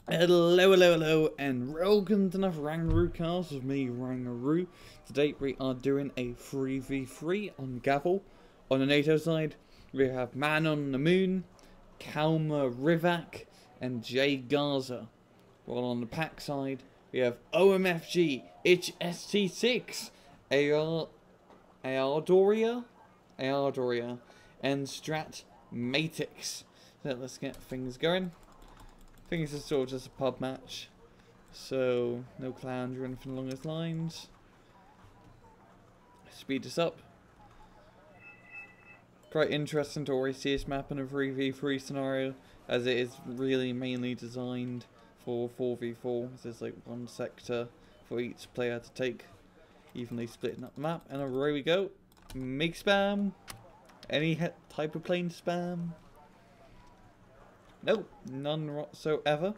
Hello, and welcome to another Rangaroo cast with me, Rangaroo. Today we are doing a 3v3 on Galve. On the NATO side, we have ManonTheMoon, kallamwithak, and Garza. While on the Pact side, we have OMFG, HST6, Aerdoria, and Stratmatex. So let's get things going. I think it's sort of just a pub match, so no clowns or anything along those lines. Speed this up. Quite interesting to already see this map in a 3v3 scenario, as it is really mainly designed for 4v4. There's like one sector for each player to take, evenly splitting up the map. And away we go. Make spam. Any type of plane spam. Nope, none whatsoever.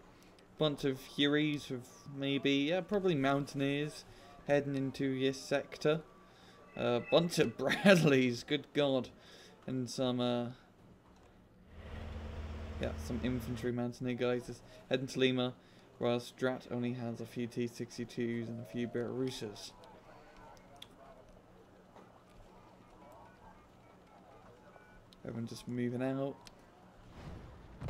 Bunch of Furies with maybe, yeah, probably Mountaineers heading into this sector. Bunch of Bradleys, good god. And some, yeah, some infantry Mountaineer guys is heading to Lima, while Strat only has a few T-62s and a few Belarusas. Everyone just moving out.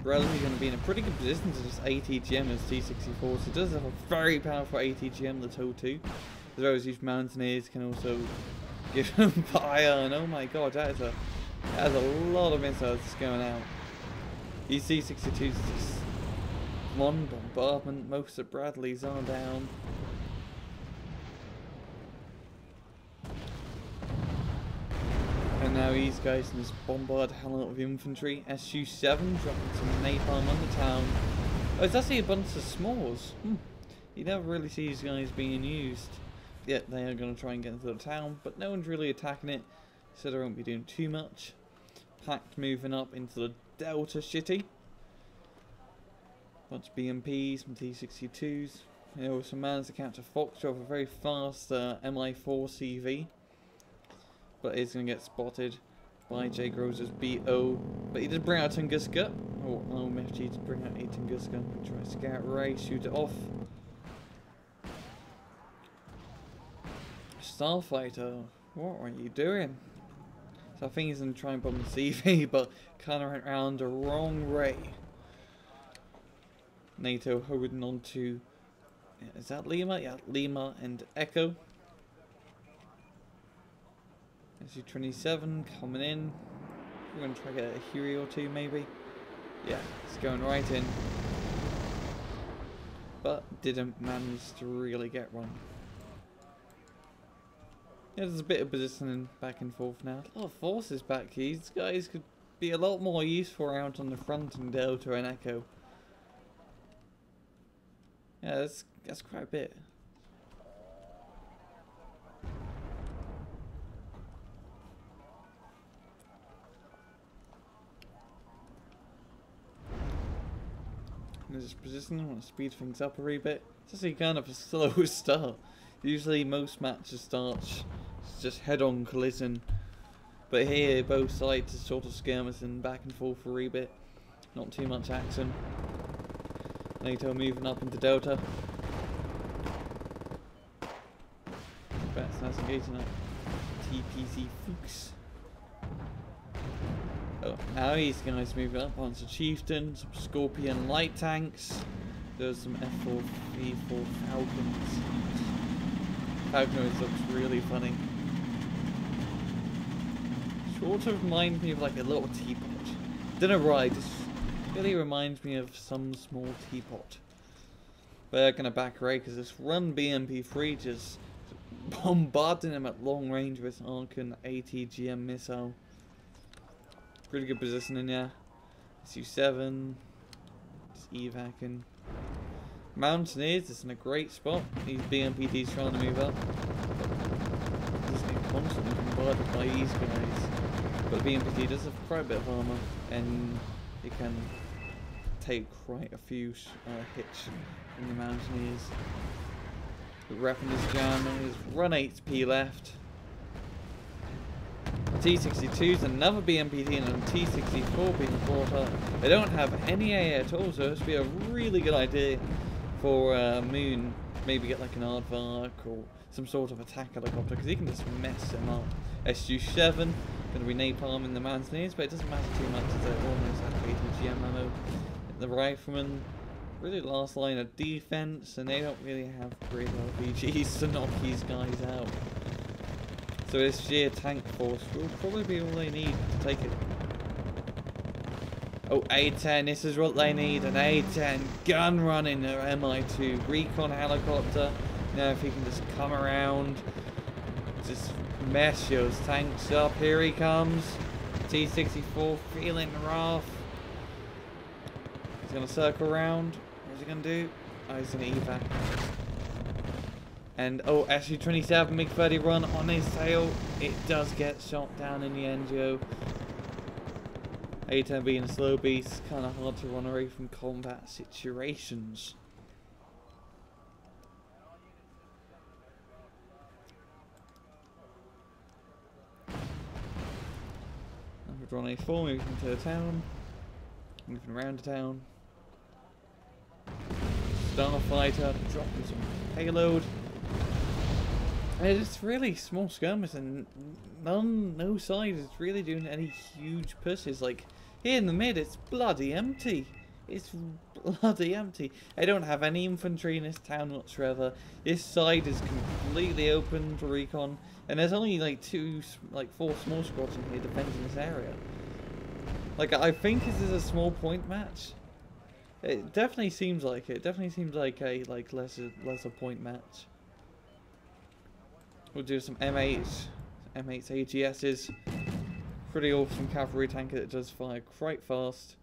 Bradley's going to be in a pretty good position to just ATGM as T-64, so it does have a very powerful ATGM, the TOW 2. As well as these Mountaineers can also give them fire, and oh my god, that is a lot of missiles going out. These T-62s is just one bombardment, most of Bradley's are down. And now these guys can just bombard the hell out of infantry. SU-7 dropping some napalm on the town. Oh, it's actually a bunch of smalls. You never really see these guys being used. Yet they are going to try and get into the town, but no one's really attacking it, so they won't be doing too much. Pact moving up into the Delta City. Bunch of BMPs, some T-62s. They also managed to capture Foxtrot, a very fast Mi-4 CV. But he's going to get spotted by J. Groza's BO. But he did bring out Tunguska. Oh, OMFG to bring out a Tunguska. Try to scout Ray, shoot it off. Starfighter, what are you doing? So I think he's going to try and bomb the CV, but kind of went around the wrong way. NATO holding on to, is that Lima? Yeah, Lima and Echo. SU-27 coming in. We're going to try to get a Huey or two maybe. Yeah, it's going right in. But didn't manage to really get one. Yeah, there's a bit of positioning back and forth now. A lot of forces back here. These guys could be a lot more useful out on the front in Delta and Echo. Yeah, that's quite a bit. Just positioning, I want to speed things up a wee bit. It's actually kind of a slow start. Usually most matches start just head-on collision, but here both sides are sort of skirmishing back and forth a wee bit. Not too much action. NATO moving up into Delta. That's nice engaging that TPC Fuchs. Oh, now these guys moving up onto Chieftain, some Scorpion light tanks. There's some F4, V4 Falcons. Falcon looks really funny. Sort of reminds me of like a little teapot. Don't know why, just really reminds me of some small teapot. But they're gonna back away because this run BMP3 just bombarding them at long range with Archon ATGM missile. Pretty good positioning there. SU-7, just evacing. Mountaineers is in a great spot. These BMPTs trying to move up. He's getting constantly bombarded by these guys. But the BMPT does have quite a bit of armor, and it can take quite a few hits in the Mountaineers. The weapon is jamming. There's 1 HP left. T-62's another BMPT and a T-64 being brought up. They don't have any AA at all, so this would be a really good idea for Moon. Maybe get like an Aardvark or some sort of attack helicopter, because he can just mess them up. SU-7, going to be napalm in the man's knees, but it doesn't matter too much as they're almost out of ATGM ammo. The Riflemen, really last line of defense, and they don't really have great RPGs to knock these guys out. So this sheer tank force will probably be all they need to take it. Oh, A-10, this is what they need, an A-10 gun running their Mi-2 recon helicopter. Now if he can just come around, just mess those tanks up. Here he comes. T-64 feeling rough. He's going to circle around. What's he going to do? Oh, he's going to evac. And, oh, SU-27 MiG-30 run on his tail. It does get shot down in the end, Joe. A-10 being a slow beast, kind of hard to run away from combat situations. We're on A4, moving to the town. Moving around the town. Starfighter, dropping some payload. It's really small skirmish, and no side is really doing any huge pushes. Like, here in the mid, it's bloody empty. It's bloody empty. I don't have any infantry in this town whatsoever. This side is completely open for recon, and there's only like 4 small squads in here defending this area. Like, I think this is a small point match. It definitely seems like it. It definitely seems like a lesser point match. We'll do some M8s AGSs. Pretty awesome cavalry tank that does fire quite fast.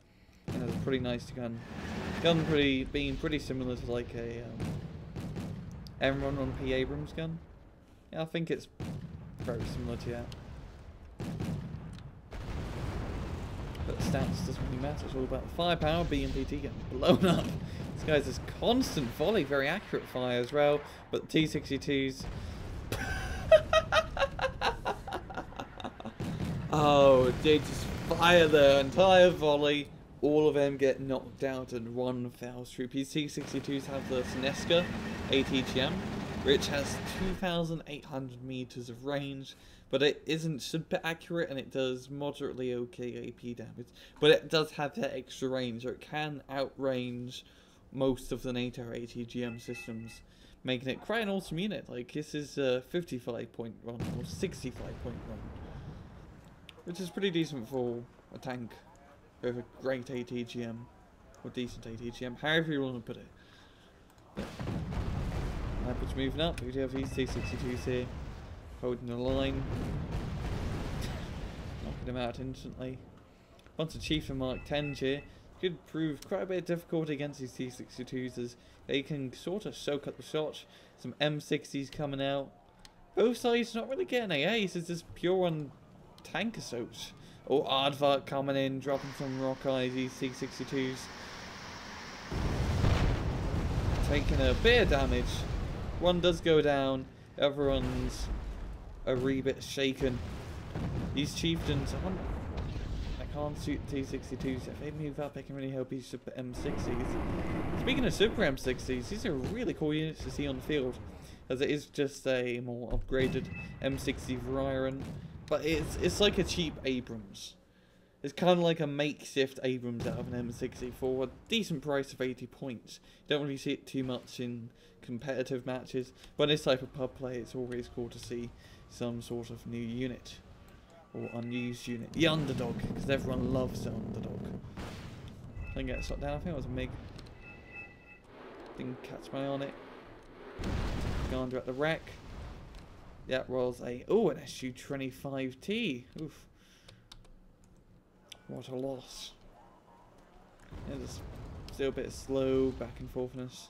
And has a pretty nice gun. Being pretty similar to like a M1 P Abrams gun. Yeah, I think it's very similar to that. But stats doesn't really matter. It's all about the firepower. BMPT getting blown up. This guy's just constant volley, very accurate fire as well. But the T-62s. Oh, they just fire their entire volley. All of them get knocked out in one fell swoop. These T-62s have the Sineska ATGM, which has 2,800 meters of range, but it isn't super accurate and it does moderately okay AP damage. But it does have that extra range, so it can outrange most of the NATO ATGM systems, making it quite an awesome unit. Like, this is a 55-point run or 65-point run, which is pretty decent for a tank with a great ATGM, or decent ATGM, however you want to put it. But Average moving up. We do have these T-62s here, holding the line, knocking them out instantly. Bunch of Chieftain Mark 10s here. Could prove quite a bit of difficulty against these T-62s as they can sort of soak up the shots. Some M60s coming out. Both sides not really getting AAs, it's just pure on tank assaults. Oh, Aardvark coming in, dropping some rock eyes, these T-62s. Taking a bit of damage. One does go down, the other one's a wee bit shaken. These chieftains, I can't shoot T-62s. If they move up, I can really help these Super M60s. Speaking of Super M60s, these are really cool units to see on the field, as it is just a more upgraded M60 Variron. But it's like a cheap Abrams. It's kind of like a makeshift Abrams out of an M60 for a decent price of 80 points. You don't really see it too much in competitive matches, but in this type of pub play, it's always cool to see some sort of new unit or unused unit. The underdog, because everyone loves the underdog. I didn't get shot down. I think it was a MiG. Didn't catch my eye on it. Garza at the wreck. That was an SU-25T. Oof. What a loss. Yeah, just still a bit slow back and forthness.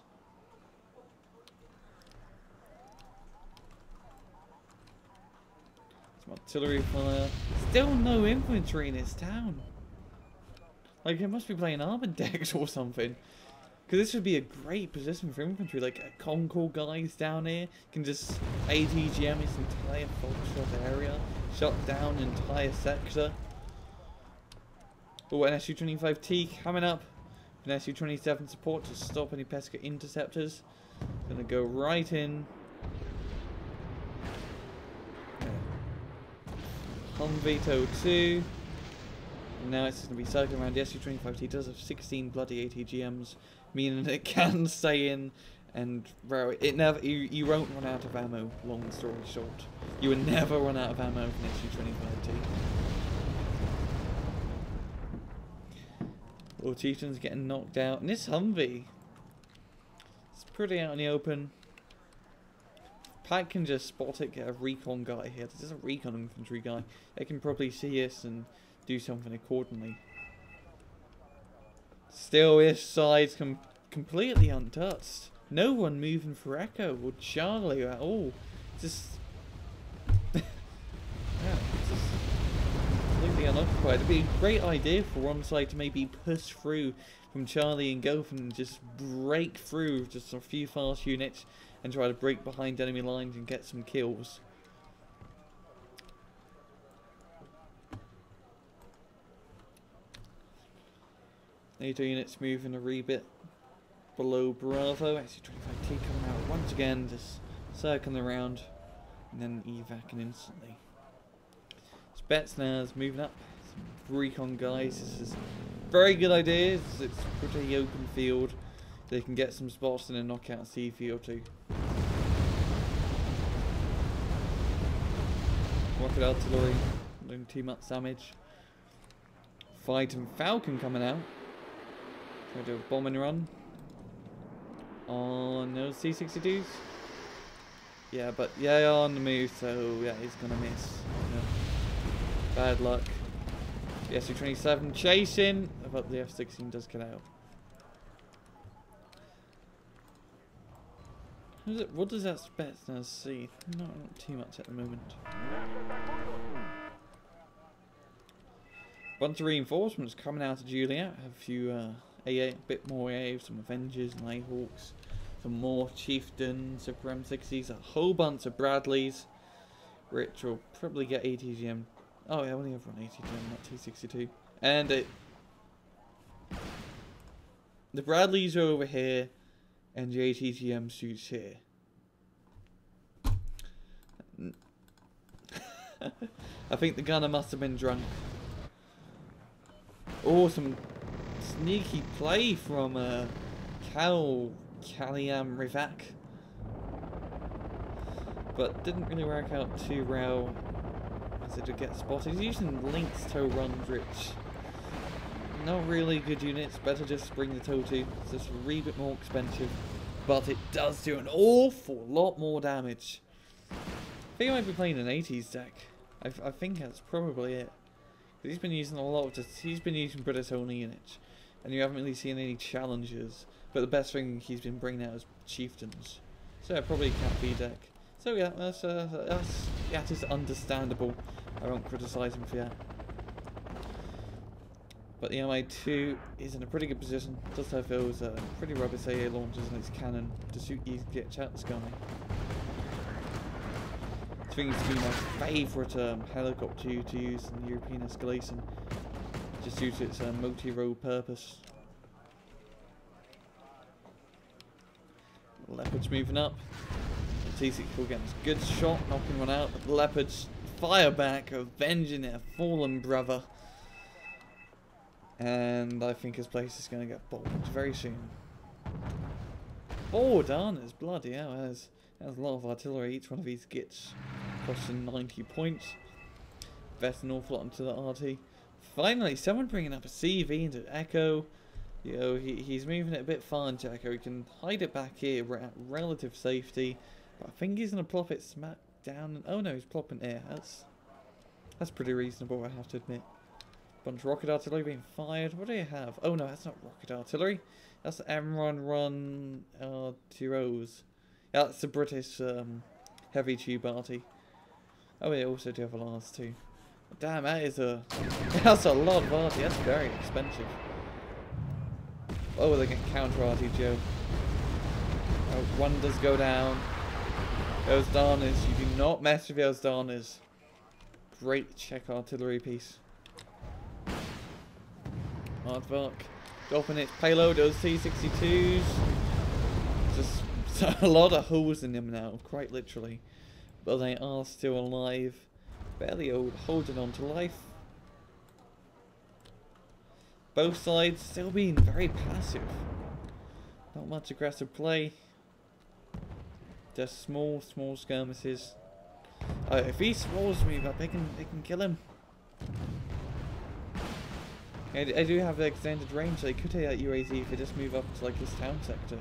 Some artillery fire. Still no infantry in this town. Like, it must be playing armored decks or something. Because this would be a great position for infantry. Like, a Concord guys down here can just ATGM this entire Foxtrot area. Shot down an entire sector. Oh, an SU-25T coming up. An SU-27 support to stop any Pesca interceptors. Gonna go right in. Humvee 2. And now it's going to be circling around. The SU-25T does have 16 bloody ATGMs, meaning it can stay in and it never. You won't run out of ammo. Long story short, you will never run out of ammo from the SU-25T. All Chieftains getting knocked out, and this Humvee, it's pretty out in the open. Pact can just spot it, get a recon guy here. This is a recon infantry guy. They can probably see us and do something accordingly. Still, this side's completely untouched. No one moving for Echo or Charlie at all. Just, yeah, just completely unoccupied. It'd be a great idea for one side to maybe push through from Charlie and Galve and just break through just a few fast units and try to break behind enemy lines and get some kills. NATO units moving a wee bit below Bravo. SU-25T coming out once again, just circling around and then evacing instantly. Spetsnaz moving up. Some recon guys. This is a very good idea. It's pretty open field. They can get some spots and then knock out a CV or two. Rocket artillery doing too much damage. Fighting Falcon coming out. Trying to do a bombing run on those C-62s. Yeah, but yeah, on the move, so yeah, he's gonna miss. Yeah. Bad luck. The SU-27 chasing, but the F-16 does get out. What does that Spetsnaz see? Not too much at the moment. Bunch of reinforcements coming out of Juliet. Have a few a bit more AA, some Avengers, Nighthawks, some more Chieftains, Super M60s, a whole bunch of Bradleys, which will probably get ATGM. Oh yeah, I only have one ATGM, not T62. And the Bradleys are over here, and the ATGM suits here. I think the gunner must have been drunk. Awesome sneaky play from kallamwithak, but didn't really work out too well as it did get spotted. He's using Lynx tow runs, which not really good units. Better just bring the tow to. It's just a wee bit more expensive, but it does do an awful lot more damage. I think I might be playing an 80s deck. I think that's probably it. He's been using a lot of he's been using British only units, and you haven't really seen any challenges. But the best thing he's been bringing out is Chieftains. So yeah, probably Cat V deck. So yeah, that is understandable. I won't criticise him for that. But the MI2 is in a pretty good position. Does have those pretty robust AA launchers and its cannon to suit easy glitch out the sky. I think it's to be my favourite helicopter to use in the European escalation, just due to its multi-role purpose. Leopard's moving up. T64 getting a good shot, knocking one out, but the Leopards fire back, avenging their fallen brother. And I think his place is going to get bombed very soon. 4 Darners, bloody hell, there's a lot of artillery. Each one of these gets costing 90 points. Invest an awful lot into the RT. Finally, someone bringing up a CV into Echo. You know, he's moving it a bit far into Echo. He can hide it back here at relative safety. But I think he's going to plop it smack down. Oh no, he's plopping air. That's pretty reasonable, I have to admit. Bunch of rocket artillery being fired. What do you have? Oh no, that's not rocket artillery. That's the M1 R2Os. Yeah, that's the British heavy tube arty. Oh, they also do have alarms too. Damn, that's a lot of arty. That's very expensive. Oh, they get counter arty, Joe. Oh, one does go down. Those Darners, you do not mess with those Darners. great Czech artillery piece. Aardvark dropping its payload, those T-62s. Just a lot of holes in them now, quite literally. But they are still alive. Barely holding on to life. Both sides still being very passive. Not much aggressive play. Just small skirmishes. If he swallows me, but they can kill him. I do have the extended range. They could hit that UAZ if they just move up to like this town sector.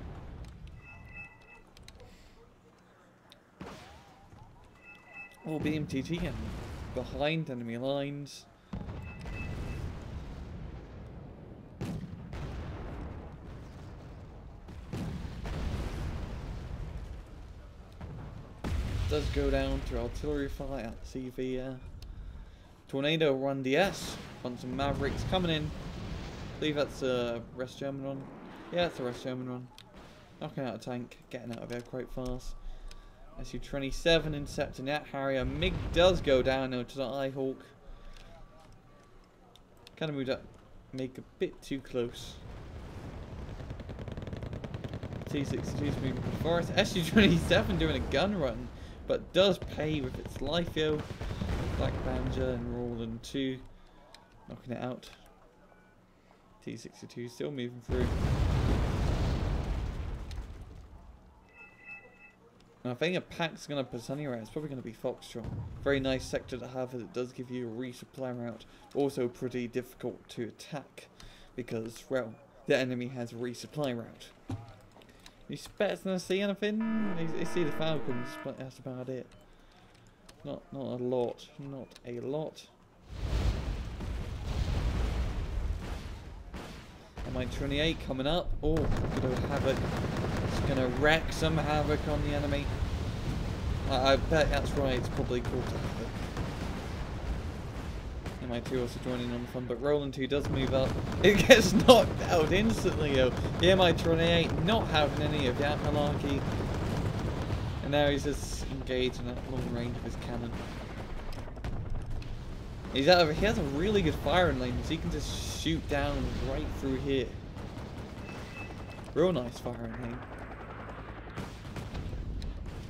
Or BMTT and behind enemy lines. Does go down to artillery fire at CV. Tornado run DS. Want some Mavericks coming in. I believe that's a West German run. Yeah, it's a West German run. Knocking out a tank, getting out of there quite fast. Su-27 intercepting that Harrier. MiG does go down now to the Eyehawk. Kind of moved up, make a bit too close. T-62 is moving before us. Su-27 doing a gun run, but does pay with its life, yo. Black Banjo and Roland 2 knocking it out. T-62 still moving through. And I think a Pact's going to put anywhere. It's probably going to be Foxtrot. Very nice sector to have, as it does give you a resupply route. Also pretty difficult to attack because, well, the enemy has a resupply route. You expecting to see anything? You see the Falcons, but that's about it. Not a lot. Not a lot. Mi-28 coming up. Oh, good old Havoc. It's going to wreck some havoc on the enemy. I bet that's right, it's probably called Havoc. Mi-2 also joining on the fun, but Roland 2 does move up. It gets knocked out instantly, yo. The Mi-28 not having any of that malarkey. And now he's just engaging at long range with his cannon. He has a really good firing lane, so he can just shoot down right through here. Real nice firing lane.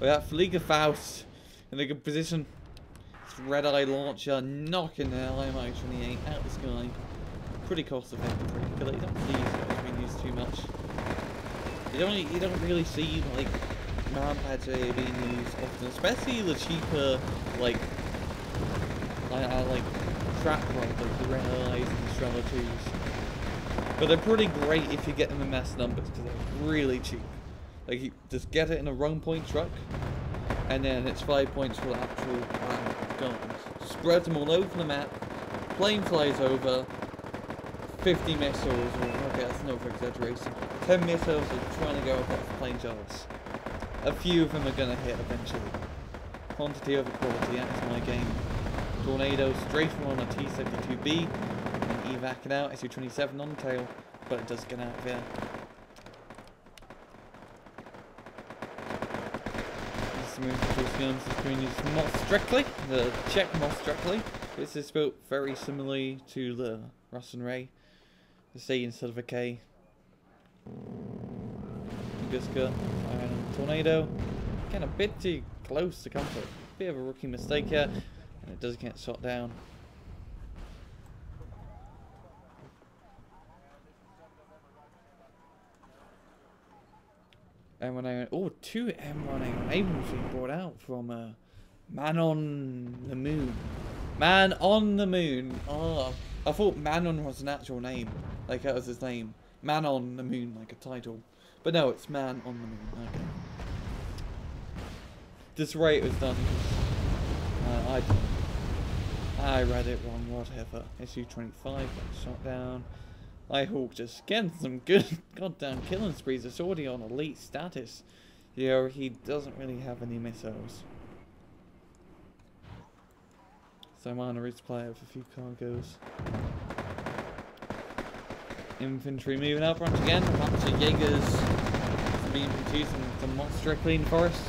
We have Fliegerfaust in a good position. It's Red Eye Launcher knocking the Mi-28 out the sky. Pretty cost effective, really. You don't see these guys being used too much. You don't really see like man-pads being used often, especially the cheaper like Stratmatex, like the Red Eyes and the Strela 2s. But they're pretty great if you get them in mass numbers because they're really cheap. Like you just get it in a run point truck, and then it's 5 points for the actual guns. Spread them all over the map. Plane flies over. 50 missiles, or okay, that's no exaggeration. 10 missiles are trying to go across the plane yards. A few of them are gonna hit eventually. Quantity over quality, that is my game. Tornado straight from on a T-72B and evac it out. Su-27 on the tail, but it does get out of there. This moves to guns is being used more strictly, the Czech more strictly. This is built very similarly to the Russian Ray. The C instead of a K. Guska, Tornado. Getting a bit too close to comfort. Bit of a rookie mistake here. And it does get shot down. M1A, oh, 2 M1A Abrams being brought out from ManonTheMoon. Man on the Moon. Oh, I thought Manon was an actual name. Like that was his name. ManonTheMoon, like a title. But no, it's Man on the Moon. Okay. This way it was done. I read it wrong, whatever. Su-25 got shot down. Eyehawk just getting some good goddamn killing sprees. It's already on elite status. You know, he doesn't really have any missiles. So minor is player with a few cargoes. Infantry moving up once again. A bunch of Jaegers being produced in the monster clean forest.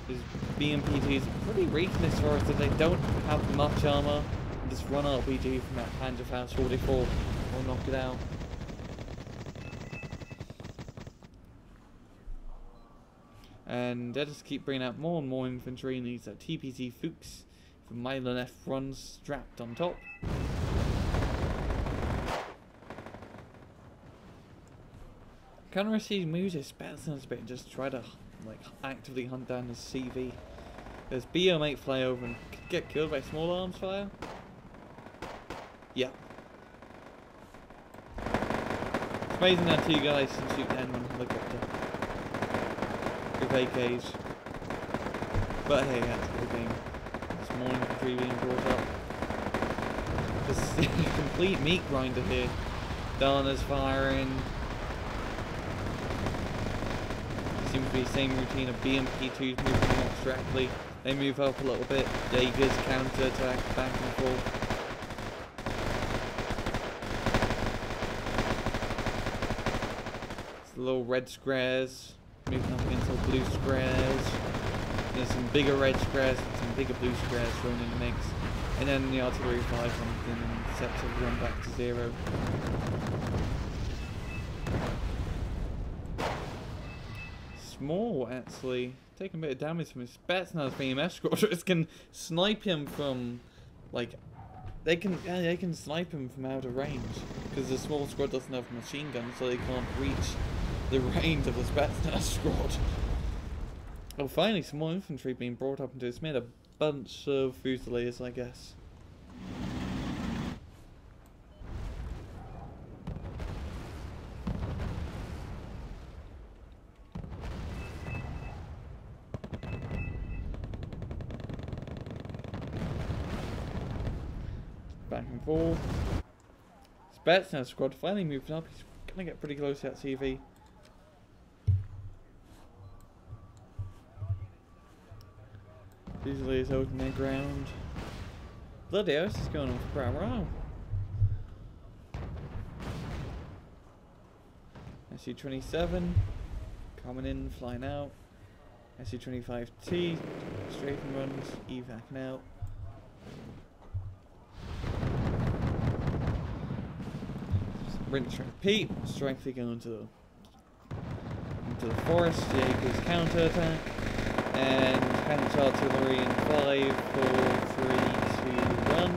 His BMP2s are pretty weak in this forest, that they don't have much armor. This run RPG from that Panzerfaust 44 will knock it out. And they just keep bringing out more and more infantry, and these TPC Fuchs from Milan F runs strapped on top. Kind of receive moves his Spetsnaz a bit and just try to like actively hunt down his CV. There's BO8 fly over and get killed by small arms fire. Yeah. It's amazing that two guys can shoot down one helicopter with AKs. But hey, that's the game. This morning infantry being brought up. This is a complete meat grinder here. Dana's firing. Seems to be the same routine of BMP2s moving abstractly. They move up a little bit. Jaegers counter attack back and forth. It's the little red squares moving up against the blue squares. There's some bigger red squares and some bigger blue squares thrown in the mix. And then the artillery fire comes in and sets everyone back to 0. Small, actually, taking a bit of damage from his Spetsnaz BMF squadrons can snipe him from, like, they can snipe him from out of range because the small squad doesn't have machine guns, so they can't reach the range of the Spetsnaz squad. Oh, finally, some more infantry being brought up into this. Made a bunch of Fusiliers, I guess. Back and forth. Spetsnaz squad finally moving up. He's gonna get pretty close to that CV. Fusiliers holding their ground. Bloody hell, this is going on for quite a while. SU-27 coming in, flying out. SU-25T strafing runs, evacing out. Rinse and repeat. Strengthly going into the forest. Jaegers counter attack. And Panzer artillery in 5, 4, 3, 2, 1.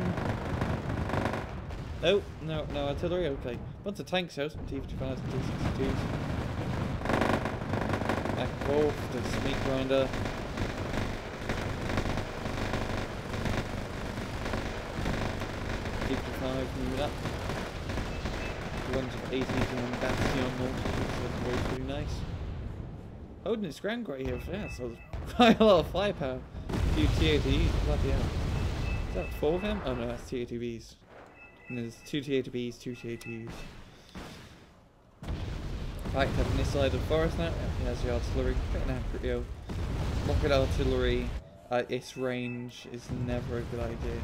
Oh, no artillery. Okay. Bunch of tanks out. T-55s and T-62s. Back and forth. The meat grinder. T-55 moving up. Runs of 80 and Bastion launches, so that's pretty nice. Holding its ground right here, yeah, so there's quite a lot of firepower. A few TATVs, bloody hell. Is that 4 of them? Oh no, that's TATVs. And there's 2 TATVs, 2 TATVs. Pact having this side of the forest now. He has the artillery, bit inaccurate, yo. Rocket artillery at its range is never a good idea.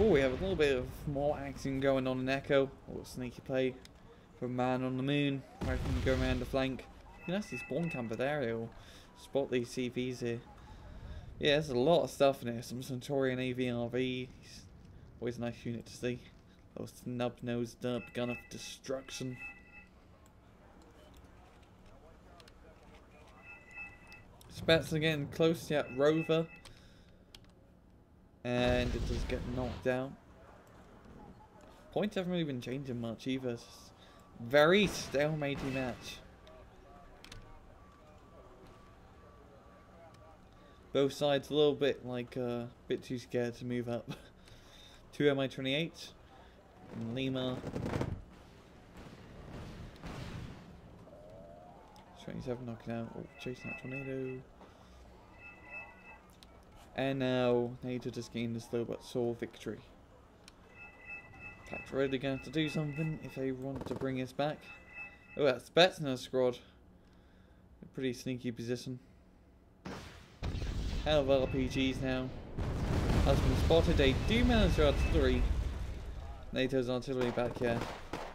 Oh, we have a little bit of more action going on in Echo. A little sneaky play from ManonTheMoon. Where can you go around the flank? You can actually spawn camp there, or spot these CVs here. Yeah, there's a lot of stuff in here. Some Centaurian AVRV. Always a nice unit to see. Little snub-nosed gun of destruction. Spets are getting close to that rover. And it does get knocked down. Points haven't really been changing much either. It's very stalematey match. Both sides a little bit like bit too scared to move up. 2 Mi-28 and Lima. 27 knocking out. Oh, chasing that tornado. And now NATO just gained a slow but sure victory. Pact really going to have to do something if they want to bring us back. Oh, that Spetsnaz squad. A pretty sneaky position. Hell of RPGs now. Has been spotted. They do manage their artillery. NATO's artillery back here.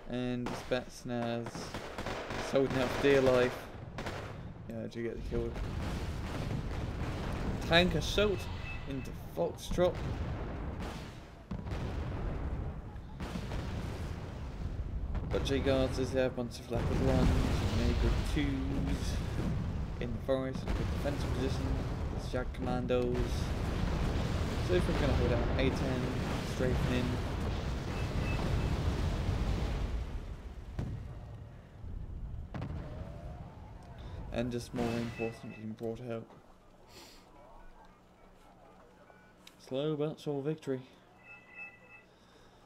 And the Spetsnaz holding out for dear life. Yeah, I do get the kill. Tank assault into Foxtrot. But Garza's there, a bunch of leopard ones, maybe good twos in the forest, good defensive position, there's Jag commandos. So if we're going to hold out A10, strafing in. And just more reinforcement being brought out. Slow but sure victory.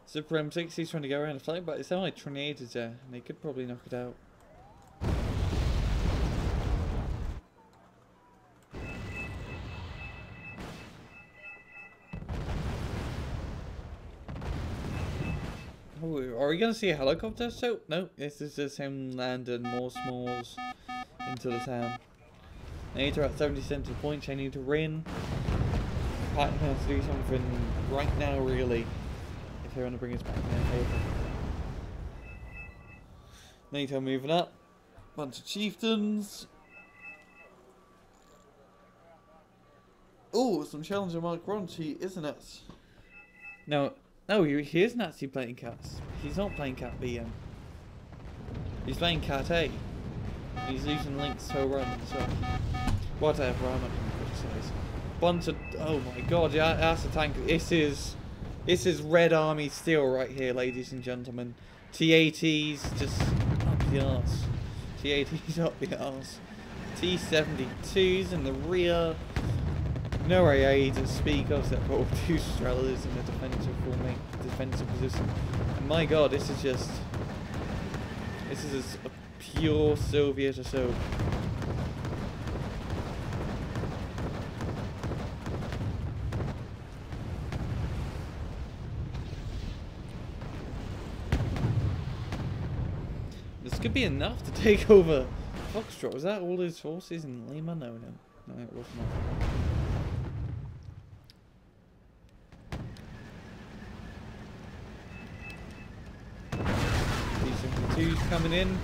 Super M60 is trying to go around the flank, but it's only 28 is there, and they could probably knock it out. Oh, are we going to see a helicopter? So, no, this is just him landing more smalls into the town. They need to at 70 cents of points, they need to win. Pact has to do something right now, really, if they want to bring us back in their favour. NATO moving up. Bunch of chieftains. Oh, some challenger Mark Ronchi, isn't it? No, he isn't actually playing cats. He's not playing cat BM. He's playing cat A. He's losing links to a run, so whatever, I'm not going to criticise. Bunch of, oh my god, yeah, that's a tank. This is Red Army steel right here, ladies and gentlemen. T-80s just up the arse. T-80s up the arse. T-72s in the rear. No AA to speak of, except for two Strellas in the defensive position. And my god, this is just a pure Soviet assault. This could be enough to take over Foxtrot. Was that all his forces in Lima? No, it was not. T-72's coming in.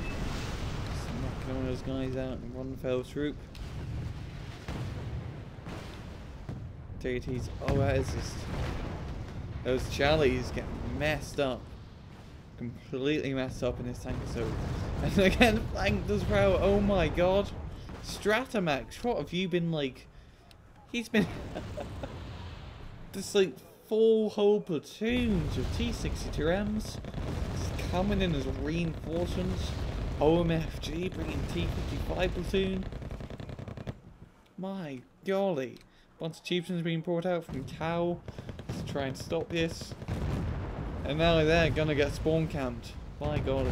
Just knocking all those guys out in one fell swoop. T-80's, oh, that is just, those Charlies get messed up. Completely messed up in this tank assault. And again, flanked as well. Oh my god. Stratmatex, what have you been like? He's been just like 4 whole platoons of T-62Ms just coming in as reinforcements. OMFG bringing T-55 platoon. My golly. Bunch of chieftains being brought out from Tau to try and stop this. And now they're gonna get spawn camped. By golly.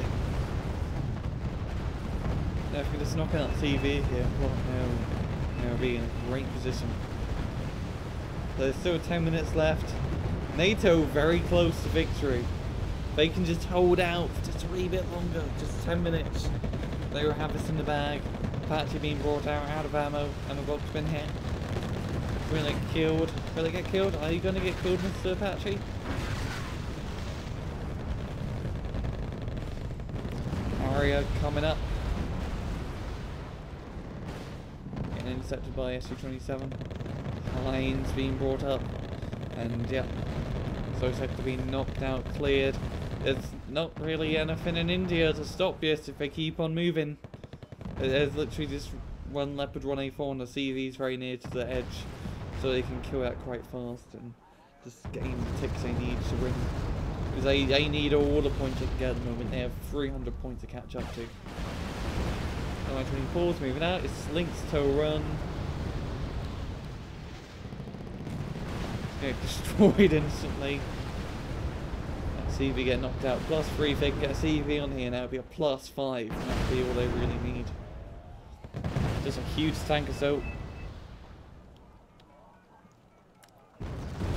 Now if we can just knock out TV here, well, now we'll be in a great position. There's still 10 minutes left. NATO very close to victory. They can just hold out for just a wee bit longer, just 10 minutes. They will have this in the bag. Apache being brought out of ammo, and the box been hit. Will they get killed? Will they get killed? Are you gonna get killed, Mr. Apache? Aria coming up. Getting intercepted by SU-27. Hines being brought up. And yeah. So set to be knocked out, cleared. There's not really anything in India to stop this if they keep on moving. There's literally just one Leopard 1A4 on the CVs very near to the edge. So they can kill that quite fast and just gain the ticks they need to win. Because they need all the points they can get at the moment. They have 300 points to catch up to. My 24's moving out. It's links to a run. Get destroyed instantly. That CV get knocked out. +3 if they can get a CV on here now. It'll be a +5. And that'll be all they really need. Just a huge tank assault.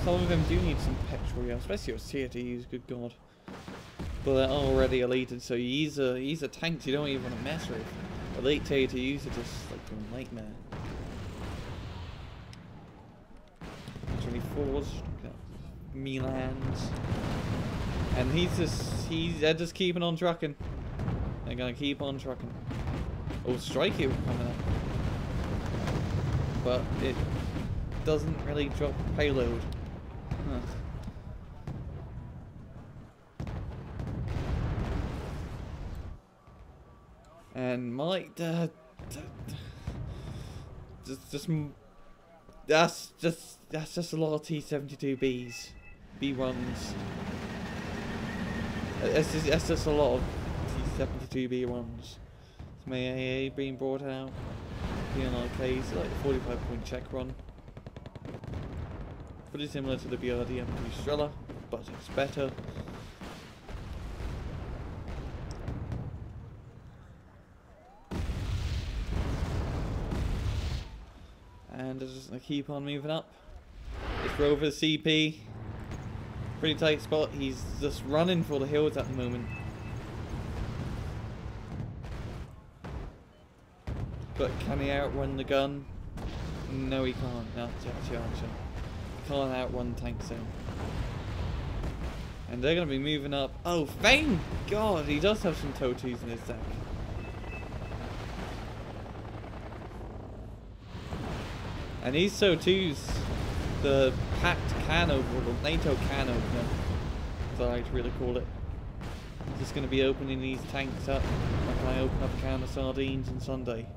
Some of them do need some petrol, yeah, especially your CATUs, good god. But they're already elated, so he's a tank you don't even want to mess with. Elite CATUs are just like a nightmare. 24s, Milans. And they're just keeping on trucking. They're gonna keep on trucking. or strike it coming up. But it doesn't really drop payload. Huh. And my that's just a lot of T-72Bs, B1s. That's just a lot of T-72B1s. So my AA being brought out. PNRK's like a 45-point check run. Pretty similar to the BRDM Strela, but it's better. And I just keep on moving up. It's Rover CP. Pretty tight spot. He's just running for the hills at the moment. But can he outrun the gun? No, he can't. No, Archer. He can't outrun tank zone. And they're going to be moving up. Oh, thank God! He does have some TOW2s in his deck. And these TOW2s, the Pact can opener, or Nato can opener, as I like to really call it. Just going to be opening these tanks up like I open up a can of sardines on Sunday.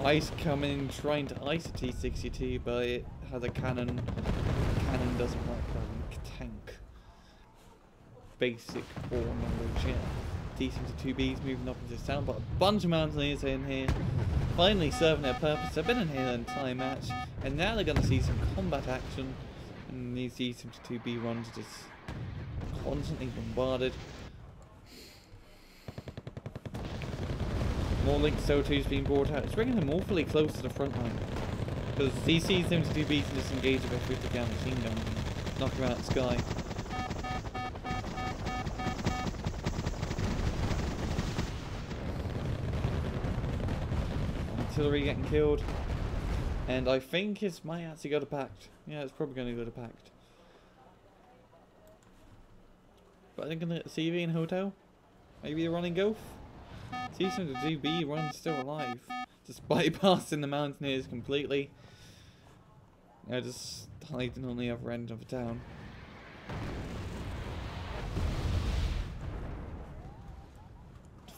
Ice coming, trying to ice a T-62, but it has a cannon. The cannon doesn't work like a tank. Basic war knowledge, yeah. T-72Bs moving up into town, but a bunch of mountaineers in here, finally serving their purpose. They've been in here the entire match, and now they're going to see some combat action. And these T-72B runs are just constantly bombarded. More linked TOW2s being brought out. It's bringing them awfully close to the front line. Because these T-72Bs can just engage with a 50 gun machine gun and knock them out of the sky. Artillery getting killed. And I think it might actually go to Pact. Yeah, it's probably going to go to Pact. But I think in the CV and Hotel, maybe the running Galve. T-72B runs still alive, just bypassing the mountaineers completely. They're just hiding on the other end of the town.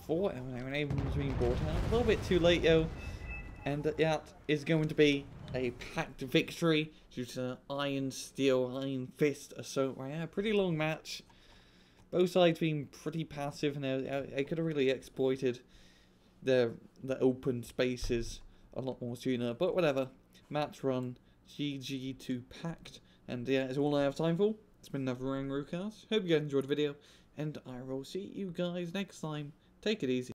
Four Abrams being brought out. A little bit too late, though. And that is going to be a Pact victory due to Iron Steel, Iron Fist assault. Right, yeah, pretty long match. Both sides being pretty passive, and they could have really exploited the open spaces a lot more sooner. But whatever. Match run. GG to Pact. And yeah, that's all I have time for. It's been another Rookcast. Hope you guys enjoyed the video. And I will see you guys next time. Take it easy.